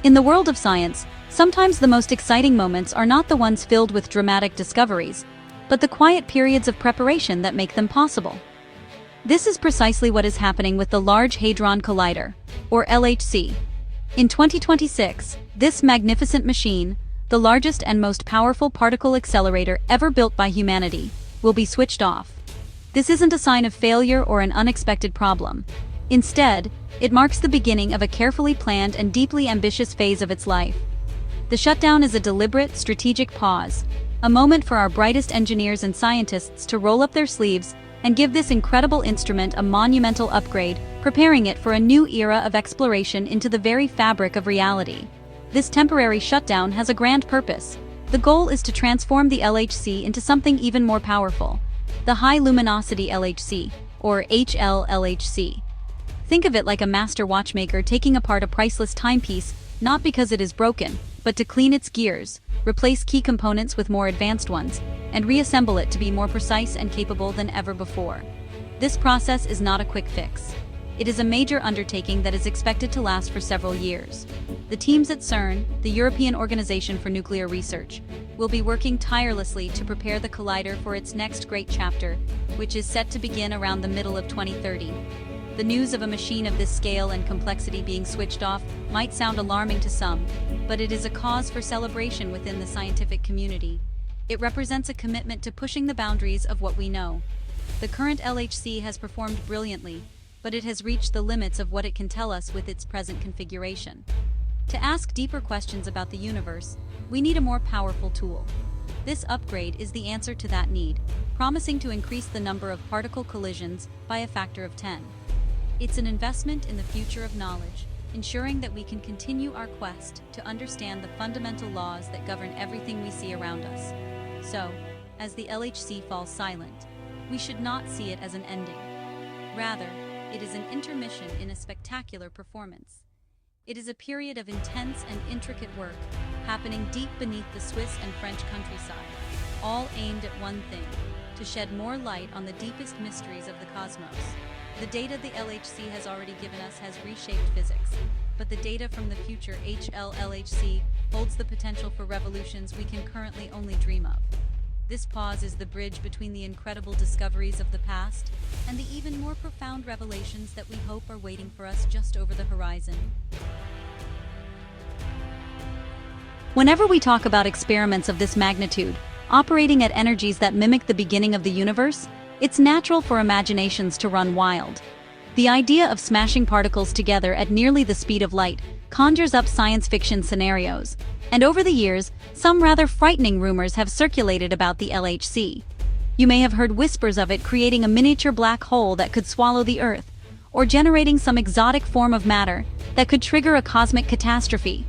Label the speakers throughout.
Speaker 1: In the world of science, sometimes the most exciting moments are not the ones filled with dramatic discoveries, but the quiet periods of preparation that make them possible. This is precisely what is happening with the Large Hadron Collider, or LHC. In 2026, this magnificent machine, the largest and most powerful particle accelerator ever built by humanity, will be switched off. This isn't a sign of failure or an unexpected problem. Instead, it marks the beginning of a carefully planned and deeply ambitious phase of its life. The shutdown is a deliberate, strategic pause, a moment for our brightest engineers and scientists to roll up their sleeves and give this incredible instrument a monumental upgrade, preparing it for a new era of exploration into the very fabric of reality. This temporary shutdown has a grand purpose. The goal is to transform the LHC into something even more powerful, the High Luminosity LHC, or HL-LHC. Think of it like a master watchmaker taking apart a priceless timepiece, not because it is broken, but to clean its gears, replace key components with more advanced ones, and reassemble it to be more precise and capable than ever before. This process is not a quick fix. It is a major undertaking that is expected to last for several years. The teams at CERN, the European Organization for Nuclear Research, will be working tirelessly to prepare the collider for its next great chapter, which is set to begin around the middle of 2030. The news of a machine of this scale and complexity being switched off might sound alarming to some, but it is a cause for celebration within the scientific community. It represents a commitment to pushing the boundaries of what we know. The current LHC has performed brilliantly, but it has reached the limits of what it can tell us with its present configuration. To ask deeper questions about the universe, we need a more powerful tool. This upgrade is the answer to that need, promising to increase the number of particle collisions by a factor of 10. It's an investment in the future of knowledge, ensuring that we can continue our quest to understand the fundamental laws that govern everything we see around us. So, as the LHC falls silent, we should not see it as an ending. Rather, it is an intermission in a spectacular performance. It is a period of intense and intricate work, happening deep beneath the Swiss and French countryside, all aimed at one thing: to shed more light on the deepest mysteries of the cosmos. The data the LHC has already given us has reshaped physics, but the data from the future HL-LHC holds the potential for revolutions we can currently only dream of. This pause is the bridge between the incredible discoveries of the past and the even more profound revelations that we hope are waiting for us just over the horizon. Whenever we talk about experiments of this magnitude, operating at energies that mimic the beginning of the universe, it's natural for imaginations to run wild. The idea of smashing particles together at nearly the speed of light conjures up science fiction scenarios, and over the years, some rather frightening rumors have circulated about the LHC. You may have heard whispers of it creating a miniature black hole that could swallow the Earth, or generating some exotic form of matter that could trigger a cosmic catastrophe.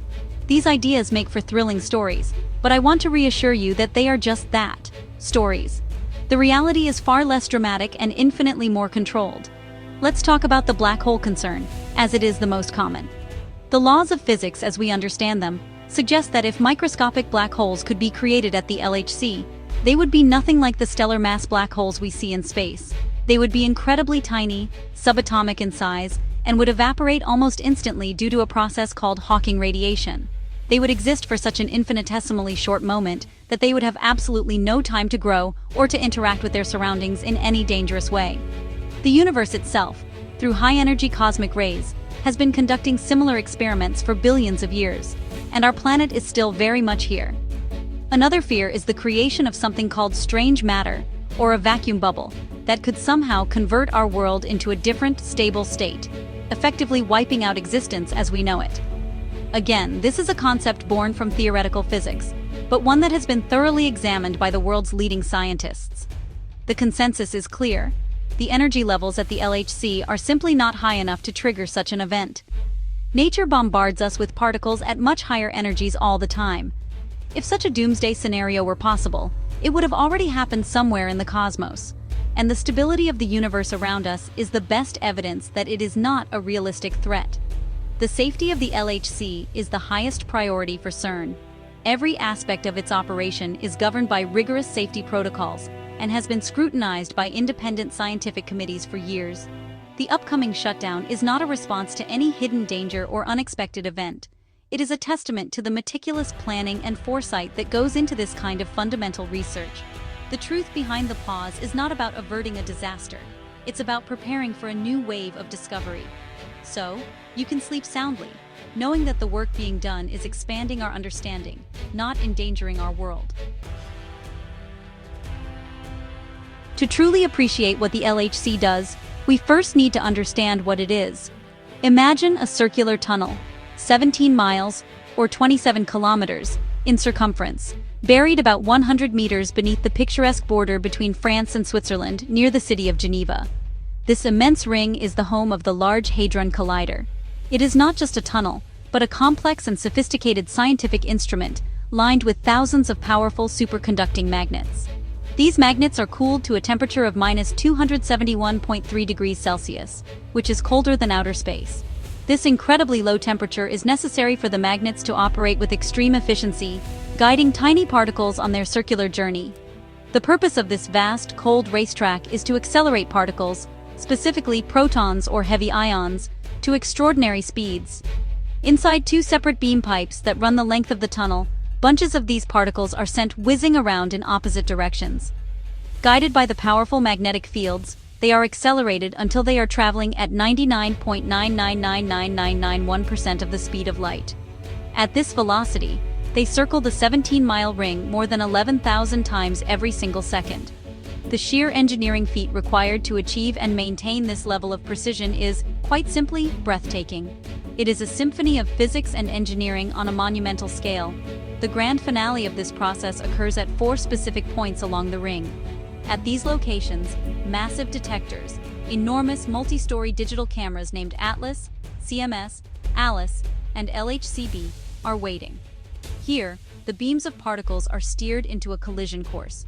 Speaker 1: These ideas make for thrilling stories, but I want to reassure you that they are just that, stories. The reality is far less dramatic and infinitely more controlled. Let's talk about the black hole concern, as it is the most common. The laws of physics as we understand them suggest that if microscopic black holes could be created at the LHC, they would be nothing like the stellar mass black holes we see in space. They would be incredibly tiny, subatomic in size, and would evaporate almost instantly due to a process called Hawking radiation. They would exist for such an infinitesimally short moment that they would have absolutely no time to grow or to interact with their surroundings in any dangerous way. The universe itself, through high-energy cosmic rays, has been conducting similar experiments for billions of years, and our planet is still very much here. Another fear is the creation of something called strange matter, or a vacuum bubble, that could somehow convert our world into a different, stable state, effectively wiping out existence as we know it. Again, this is a concept born from theoretical physics, but one that has been thoroughly examined by the world's leading scientists. The consensus is clear: the energy levels at the LHC are simply not high enough to trigger such an event. Nature bombards us with particles at much higher energies all the time. If such a doomsday scenario were possible, it would have already happened somewhere in the cosmos. And the stability of the universe around us is the best evidence that it is not a realistic threat. The safety of the LHC is the highest priority for CERN. Every aspect of its operation is governed by rigorous safety protocols and has been scrutinized by independent scientific committees for years. The upcoming shutdown is not a response to any hidden danger or unexpected event. It is a testament to the meticulous planning and foresight that goes into this kind of fundamental research. The truth behind the pause is not about averting a disaster. It's about preparing for a new wave of discovery. So, you can sleep soundly, knowing that the work being done is expanding our understanding, not endangering our world. To truly appreciate what the LHC does, we first need to understand what it is. Imagine a circular tunnel, 17 miles, or 27 kilometers, in circumference, buried about 100 meters beneath the picturesque border between France and Switzerland near the city of Geneva. This immense ring is the home of the Large Hadron Collider. It is not just a tunnel, but a complex and sophisticated scientific instrument lined with thousands of powerful superconducting magnets. These magnets are cooled to a temperature of -271.3 degrees Celsius, which is colder than outer space. This incredibly low temperature is necessary for the magnets to operate with extreme efficiency, guiding tiny particles on their circular journey. The purpose of this vast, cold racetrack is to accelerate particles, specifically protons or heavy ions, to extraordinary speeds. Inside two separate beam pipes that run the length of the tunnel, bunches of these particles are sent whizzing around in opposite directions. Guided by the powerful magnetic fields, they are accelerated until they are traveling at 99.9999991% of the speed of light. At this velocity, they circle the 17-mile ring more than 11,000 times every single second. The sheer engineering feat required to achieve and maintain this level of precision is, quite simply, breathtaking. It is a symphony of physics and engineering on a monumental scale. The grand finale of this process occurs at 4 specific points along the ring. At these locations, massive detectors, enormous multi-story digital cameras named Atlas, CMS, ALICE, and LHCb, are waiting. Here, the beams of particles are steered into a collision course.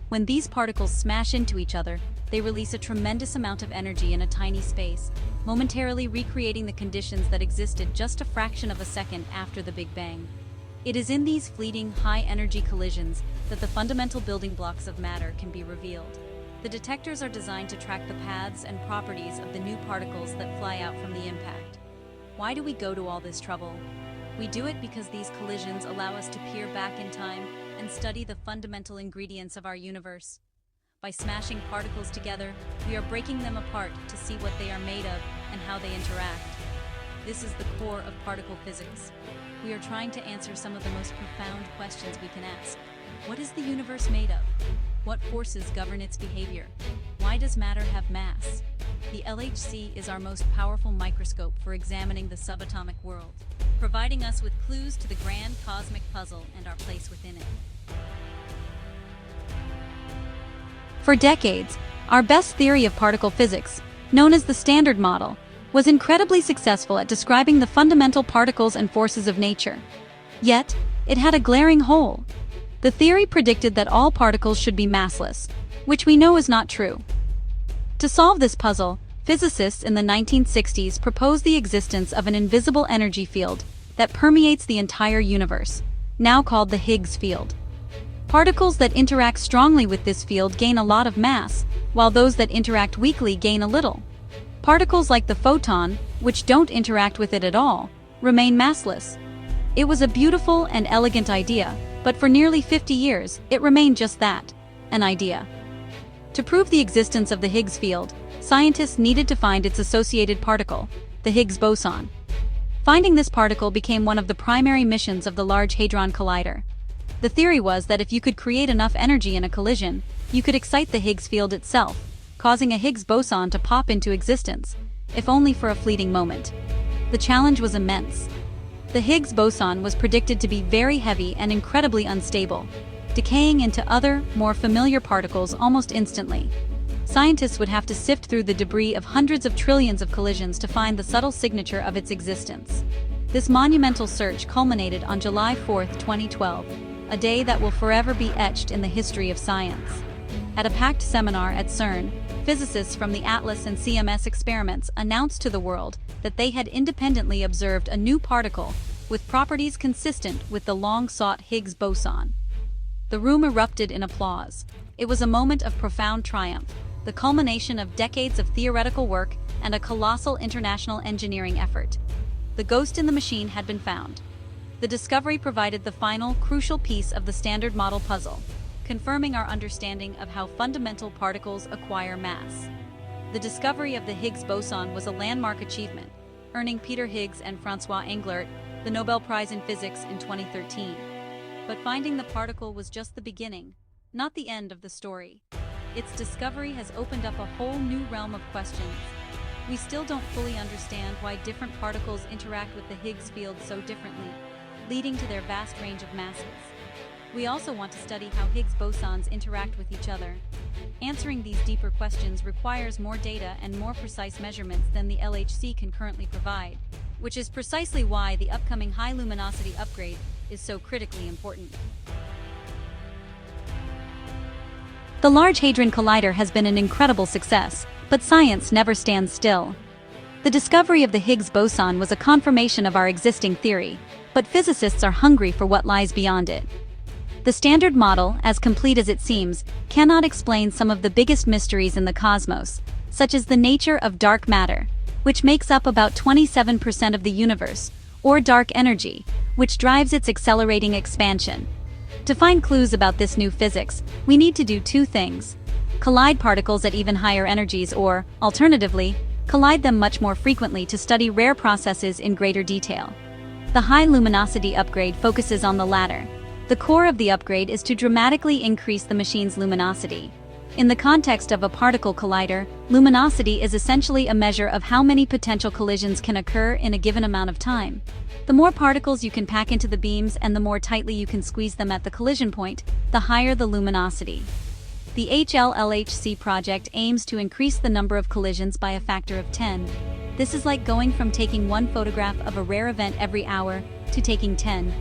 Speaker 1: When these particles smash into each other, they release a tremendous amount of energy in a tiny space, momentarily recreating the conditions that existed just a fraction of a second after the Big Bang. It is in these fleeting, high-energy collisions that the fundamental building blocks of matter can be revealed. The detectors are designed to track the paths and properties of the new particles that fly out from the impact. Why do we go to all this trouble? We do it because these collisions allow us to peer back in time and study the fundamental ingredients of our universe. By smashing particles together, we are breaking them apart to see what they are made of and how they interact. This is the core of particle physics. We are trying to answer some of the most profound questions we can ask. What is the universe made of? What forces govern its behavior? Why does matter have mass? The LHC is our most powerful microscope for examining the subatomic world, providing us with clues to the grand cosmic puzzle and our place within it. For decades, our best theory of particle physics, known as the Standard Model, was incredibly successful at describing the fundamental particles and forces of nature. Yet, it had a glaring hole. The theory predicted that all particles should be massless, which we know is not true. To solve this puzzle, physicists in the 1960s proposed the existence of an invisible energy field that permeates the entire universe, now called the Higgs field. Particles that interact strongly with this field gain a lot of mass, while those that interact weakly gain a little. Particles like the photon, which don't interact with it at all, remain massless. It was a beautiful and elegant idea, but for nearly 50 years, it remained just that, an idea. To prove the existence of the Higgs field, scientists needed to find its associated particle, the Higgs boson. Finding this particle became one of the primary missions of the Large Hadron Collider. The theory was that if you could create enough energy in a collision, you could excite the Higgs field itself, causing a Higgs boson to pop into existence, if only for a fleeting moment. The challenge was immense. The Higgs boson was predicted to be very heavy and incredibly unstable, decaying into other, more familiar particles almost instantly. Scientists would have to sift through the debris of hundreds of trillions of collisions to find the subtle signature of its existence. This monumental search culminated on July 4, 2012, a day that will forever be etched in the history of science. At a packed seminar at CERN, physicists from the Atlas and CMS experiments announced to the world that they had independently observed a new particle with properties consistent with the long-sought Higgs boson. The room erupted in applause. It was a moment of profound triumph, the culmination of decades of theoretical work and a colossal international engineering effort. The ghost in the machine had been found. The discovery provided the final, crucial piece of the Standard Model puzzle, confirming our understanding of how fundamental particles acquire mass. The discovery of the Higgs boson was a landmark achievement, earning Peter Higgs and Francois Englert the Nobel Prize in Physics in 2013. But finding the particle was just the beginning, not the end of the story. Its discovery has opened up a whole new realm of questions. We still don't fully understand why different particles interact with the Higgs field so differently, leading to their vast range of masses. We also want to study how Higgs bosons interact with each other. Answering these deeper questions requires more data and more precise measurements than the LHC can currently provide, which is precisely why the upcoming high luminosity upgrade is so critically important. The Large Hadron Collider has been an incredible success, but science never stands still. The discovery of the Higgs boson was a confirmation of our existing theory, but physicists are hungry for what lies beyond it. The Standard Model, as complete as it seems, cannot explain some of the biggest mysteries in the cosmos, such as the nature of dark matter, which makes up about 27% of the universe, or dark energy, which drives its accelerating expansion. To find clues about this new physics, we need to do two things: collide particles at even higher energies or, alternatively, collide them much more frequently to study rare processes in greater detail. The high luminosity upgrade focuses on the latter. The core of the upgrade is to dramatically increase the machine's luminosity. In the context of a particle collider, luminosity is essentially a measure of how many potential collisions can occur in a given amount of time. The more particles you can pack into the beams and the more tightly you can squeeze them at the collision point, the higher the luminosity. The LHC project aims to increase the number of collisions by a factor of 10. This is like going from taking one photograph of a rare event every hour to taking 10.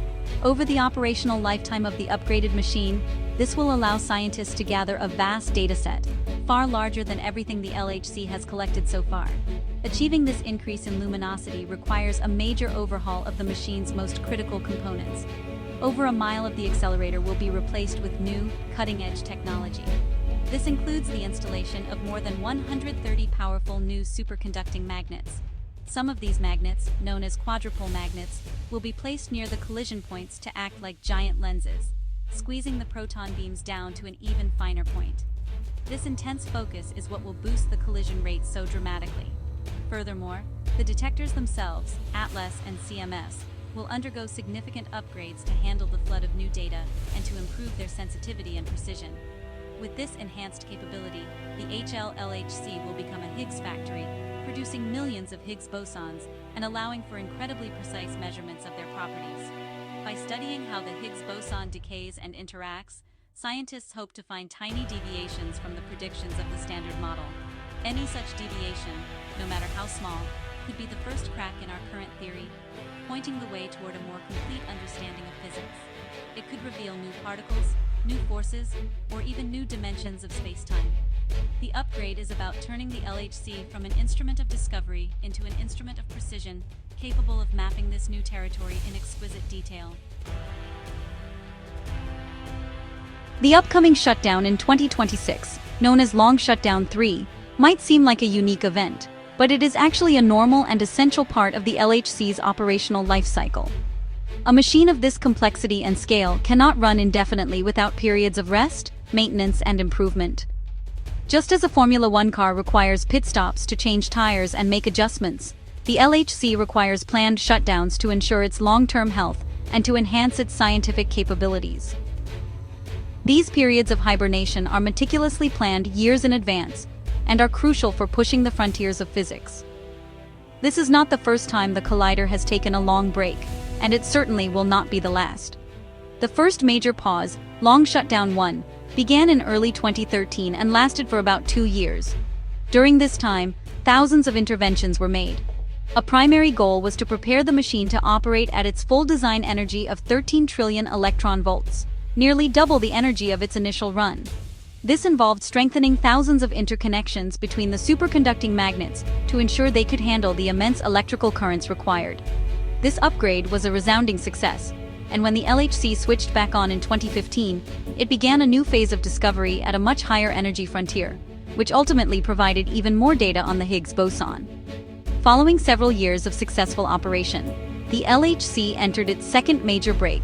Speaker 1: Over the operational lifetime of the upgraded machine, this will allow scientists to gather a vast dataset, far larger than everything the LHC has collected so far. Achieving this increase in luminosity requires a major overhaul of the machine's most critical components. Over a mile of the accelerator will be replaced with new, cutting-edge technology. This includes the installation of more than 130 powerful new superconducting magnets. Some of these magnets, known as quadrupole magnets, will be placed near the collision points to act like giant lenses, squeezing the proton beams down to an even finer point. This intense focus is what will boost the collision rate so dramatically. Furthermore, the detectors themselves, ATLAS and CMS, will undergo significant upgrades to handle the flood of new data and to improve their sensitivity and precision. With this enhanced capability, the LHC will become a Higgs factory, producing millions of Higgs bosons and allowing for incredibly precise measurements of their properties. By studying how the Higgs boson decays and interacts, scientists hope to find tiny deviations from the predictions of the Standard Model. Any such deviation, no matter how small, could be the first crack in our current theory, pointing the way toward a more complete understanding of physics. It could reveal new particles, new forces, or even new dimensions of space-time. The upgrade is about turning the LHC from an instrument of discovery into an instrument of precision, capable of mapping this new territory in exquisite detail. The upcoming shutdown in 2026, known as Long Shutdown 3, might seem like a unique event, but it is actually a normal and essential part of the LHC's operational life cycle. A machine of this complexity and scale cannot run indefinitely without periods of rest, maintenance, and improvement. Just as a Formula One car requires pit stops to change tires and make adjustments, the LHC requires planned shutdowns to ensure its long-term health and to enhance its scientific capabilities. These periods of hibernation are meticulously planned years in advance and are crucial for pushing the frontiers of physics. This is not the first time the collider has taken a long break, and it certainly will not be the last. The first major pause, Long Shutdown 1, began in early 2013 and lasted for about 2 years. During this time, thousands of interventions were made. A primary goal was to prepare the machine to operate at its full design energy of 13 trillion electron volts, nearly double the energy of its initial run. This involved strengthening thousands of interconnections between the superconducting magnets to ensure they could handle the immense electrical currents required. This upgrade was a resounding success, and when the LHC switched back on in 2015, it began a new phase of discovery at a much higher energy frontier, which ultimately provided even more data on the Higgs boson. Following several years of successful operation, the LHC entered its second major break,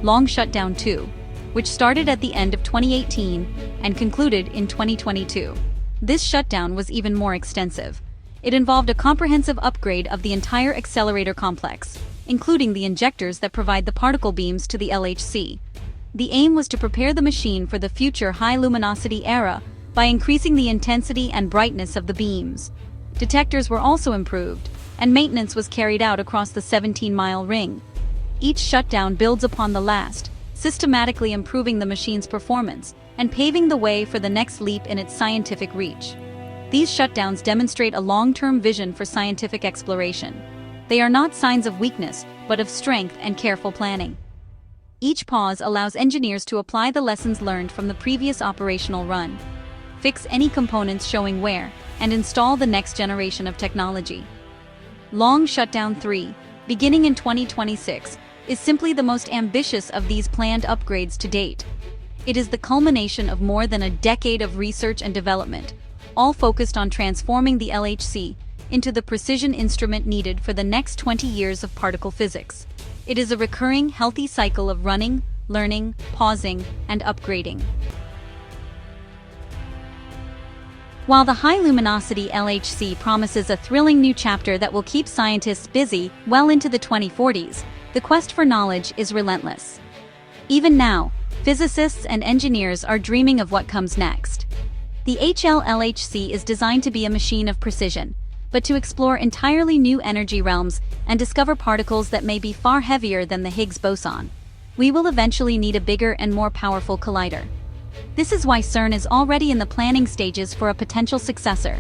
Speaker 1: Long Shutdown 2, which started at the end of 2018 and concluded in 2022. This shutdown was even more extensive. It involved a comprehensive upgrade of the entire accelerator complex, including the injectors that provide the particle beams to the LHC. The aim was to prepare the machine for the future high-luminosity era by increasing the intensity and brightness of the beams. Detectors were also improved, and maintenance was carried out across the 17-mile ring. Each shutdown builds upon the last, systematically improving the machine's performance and paving the way for the next leap in its scientific reach. These shutdowns demonstrate a long-term vision for scientific exploration. They are not signs of weakness, but of strength and careful planning. Each pause allows engineers to apply the lessons learned from the previous operational run, fix any components showing wear, and install the next generation of technology. Long Shutdown 3, beginning in 2026, is simply the most ambitious of these planned upgrades to date. It is the culmination of more than a decade of research and development, all focused on transforming the LHC into the precision instrument needed for the next 20 years of particle physics. It is a recurring, healthy cycle of running, learning, pausing, and upgrading. While the high-luminosity LHC promises a thrilling new chapter that will keep scientists busy well into the 2040s, the quest for knowledge is relentless. Even now, physicists and engineers are dreaming of what comes next. The HL-LHC is designed to be a machine of precision, but to explore entirely new energy realms and discover particles that may be far heavier than the Higgs boson. We will eventually need a bigger and more powerful collider. This is why CERN is already in the planning stages for a potential successor,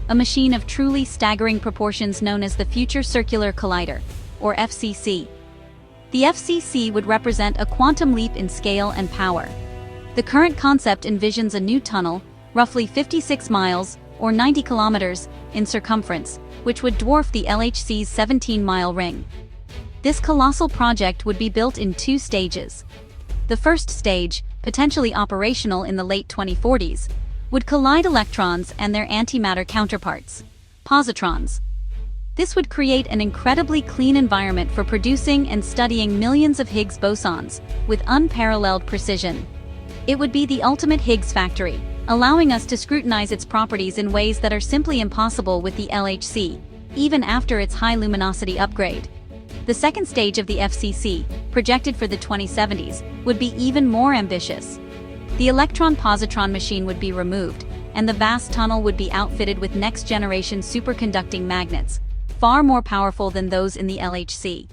Speaker 1: a machine of truly staggering proportions known as the Future Circular Collider, or FCC. The FCC would represent a quantum leap in scale and power. The current concept envisions a new tunnel, roughly 56 miles, or 90 kilometers, in circumference, which would dwarf the LHC's 17-mile ring. This colossal project would be built in 2 stages. The first stage, potentially operational in the late 2040s, would collide electrons and their antimatter counterparts, positrons. This would create an incredibly clean environment for producing and studying millions of Higgs bosons with unparalleled precision. It would be the ultimate Higgs factory, allowing us to scrutinize its properties in ways that are simply impossible with the LHC, even after its high-luminosity upgrade. The second stage of the FCC, projected for the 2070s, would be even more ambitious. The electron-positron machine would be removed, and the vast tunnel would be outfitted with next-generation superconducting magnets, far more powerful than those in the LHC.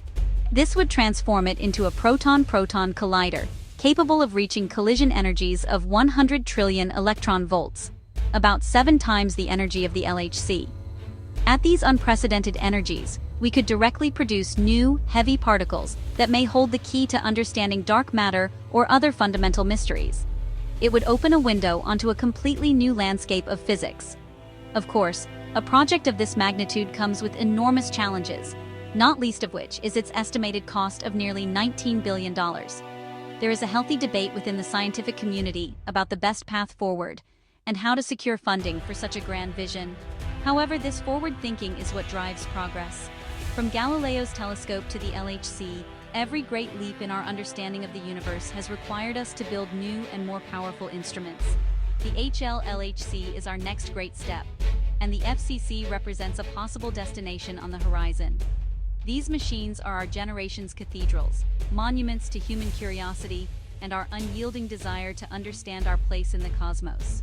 Speaker 1: This would transform it into a proton-proton collider, capable of reaching collision energies of 100 trillion electron volts, about 7 times the energy of the LHC. At these unprecedented energies, we could directly produce new, heavy particles that may hold the key to understanding dark matter or other fundamental mysteries. It would open a window onto a completely new landscape of physics. Of course, a project of this magnitude comes with enormous challenges, not least of which is its estimated cost of nearly $19 billion. There is a healthy debate within the scientific community about the best path forward and how to secure funding for such a grand vision. However, this forward thinking is what drives progress. From Galileo's telescope to the LHC, every great leap in our understanding of the universe has required us to build new and more powerful instruments. The HL-LHC is our next great step, and the FCC represents a possible destination on the horizon. These machines are our generation's cathedrals, monuments to human curiosity, and our unyielding desire to understand our place in the cosmos.